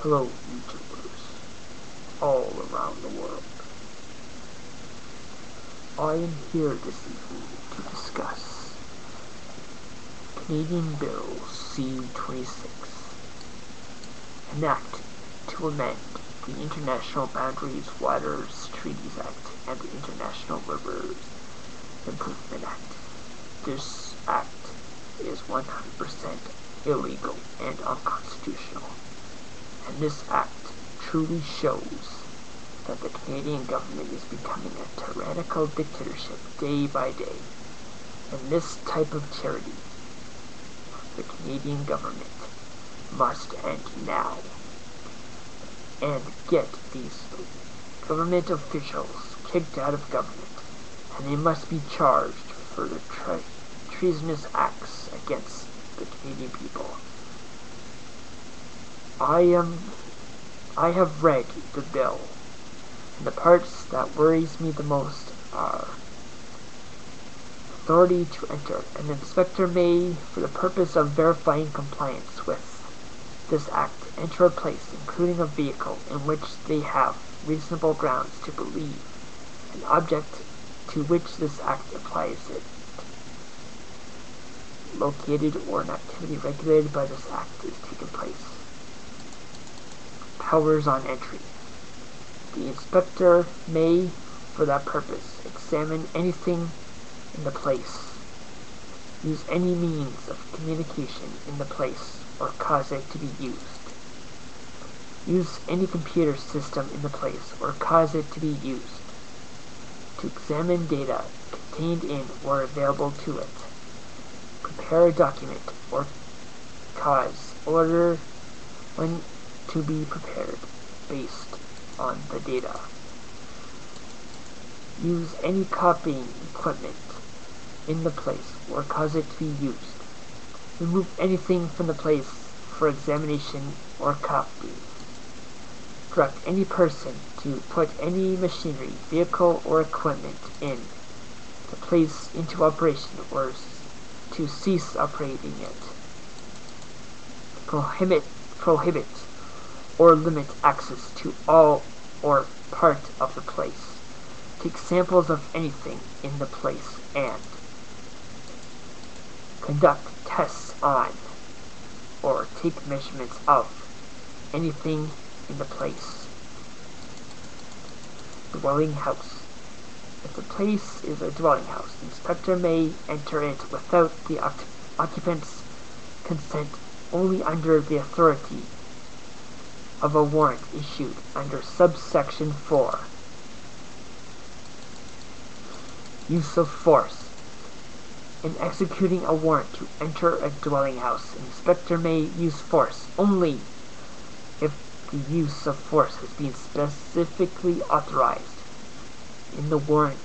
Hello, YouTubers all around the world. I am here this evening to discuss Canadian Bill C-26, an act to amend the International Boundaries Waters Treaties Act and the International Rivers Improvement Act. This act is 100% illegal and unconstitutional, and this act truly shows that the Canadian government is becoming a tyrannical dictatorship day by day, and this type of tyranny the Canadian government must end now and get these government officials kicked out of government, and they must be charged for the treasonous acts against the Canadian people. I have read the bill, and the parts that worries me the most are authority to enter. An inspector may, for the purpose of verifying compliance with this act, enter a place, including a vehicle, in which they have reasonable grounds to believe an object to which this act applies it, located, or an activity regulated by this act is taking place. Powers on entry. The inspector may, for that purpose, examine anything in the place, use any means of communication in the place, or cause it to be used, use any computer system in the place, or cause it to be used, to examine data contained in or available to it, prepare a document, or cause order when to be prepared based on the data, use any copying equipment in the place or cause it to be used, remove anything from the place for examination or copying, direct any person to put any machinery, vehicle, or equipment in the place into operation or to cease operating it, prohibit or limit access to all or part of the place, take samples of anything in the place, and conduct tests on or take measurements of anything in the place. Dwelling house. If the place is a dwelling house, the inspector may enter it without the occupant's consent only under the authority of a warrant issued under subsection 4. Use of force. In executing a warrant to enter a dwelling house, an inspector may use force only if the use of force has been specifically authorized in the warrant.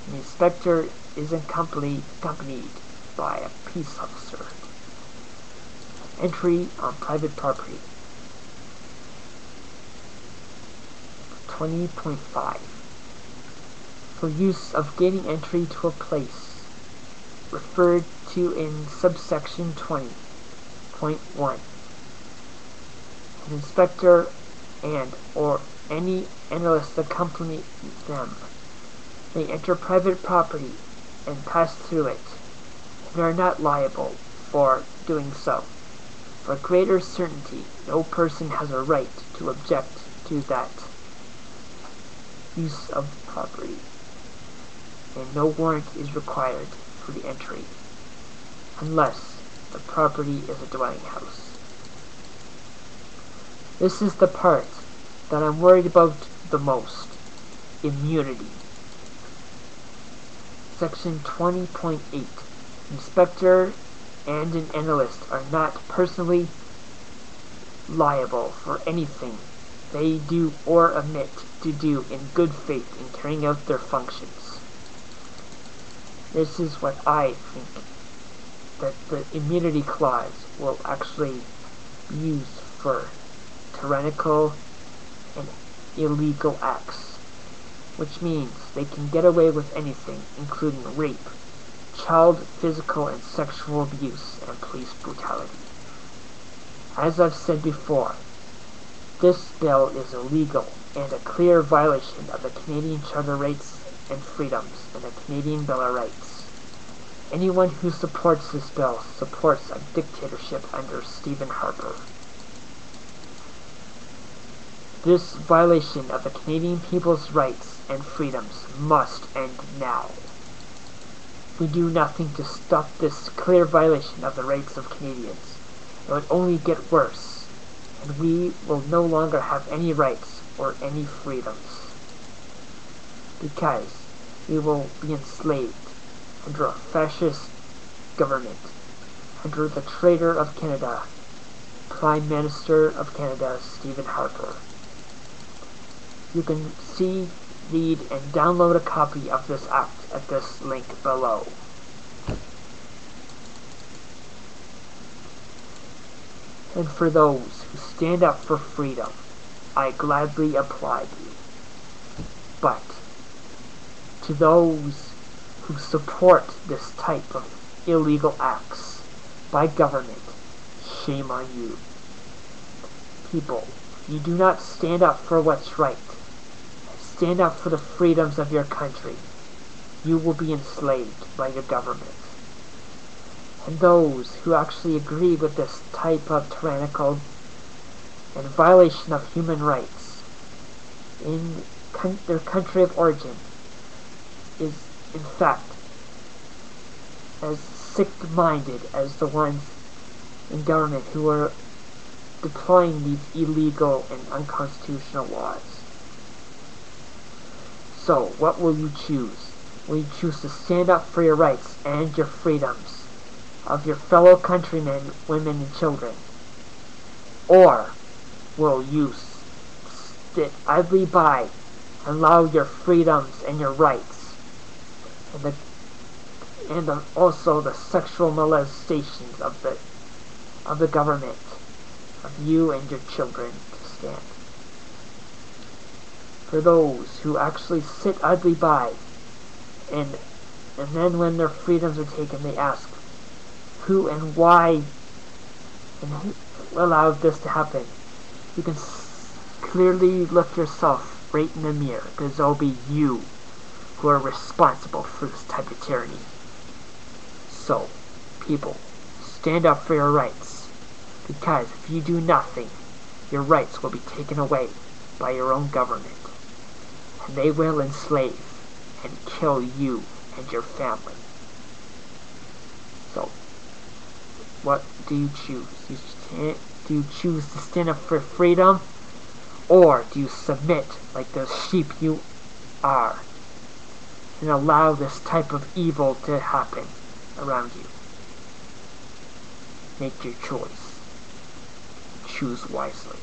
The inspector is accompanied by a peace officer. Entry on private property. 20.5. For use of gaining entry to a place referred to in subsection 20.1, an inspector and or any analyst accompanying them may enter private property and pass through it, and are not liable for doing so. For greater certainty, no person has a right to object to that use of property, and no warrant is required for the entry, unless the property is a dwelling house. This is the part that I'm worried about the most. Immunity. Section 20.8. Inspector and an analyst are not personally liable for anything they do or omit to do in good faith in carrying out their functions. This is what I think that the immunity clause will actually be used for tyrannical and illegal acts, which means they can get away with anything, including rape, child physical and sexual abuse, and police brutality. As I've said before, This bill is illegal and a clear violation of the Canadian Charter Rights and Freedoms and the Canadian Bill of Rights. Anyone who supports this bill supports a dictatorship under Stephen Harper. This violation of the Canadian people's rights and freedoms must end now. If we do nothing to stop this clear violation of the rights of Canadians, it would only get worse, and we will no longer have any rights or any freedoms, because we will be enslaved under a fascist government, under the traitor of Canada, Prime Minister of Canada, Stephen Harper. You can see, read, and download a copy of this act at this link below. And for those who stand up for freedom, I gladly applaud you. But to those who support this type of illegal acts by government, shame on you. People, you do not stand up for what's right. Stand up for the freedoms of your country. You will be enslaved by your government. And those who actually agree with this type of tyrannical and violation of human rights in their country of origin is in fact as sick-minded as the ones in government who are deploying these illegal and unconstitutional laws. So, what will you choose? Will you choose to stand up for your rights and your freedoms of your fellow countrymen, women, and children? Or will you sit idly by and allow your freedoms and your rights and also the sexual molestations of the government of you and your children to stand? For those who actually sit idly by and then when their freedoms are taken, they ask who and why and who allowed this to happen. You can clearly look yourself right in the mirror, because it'll be you who are responsible for this type of tyranny. So, people, stand up for your rights, because if you do nothing, your rights will be taken away by your own government, and they will enslave and kill you and your family. So, what do you choose? Do you choose to stand up for freedom, or do you submit like the sheep you are and allow this type of evil to happen around you? Make your choice. Choose wisely.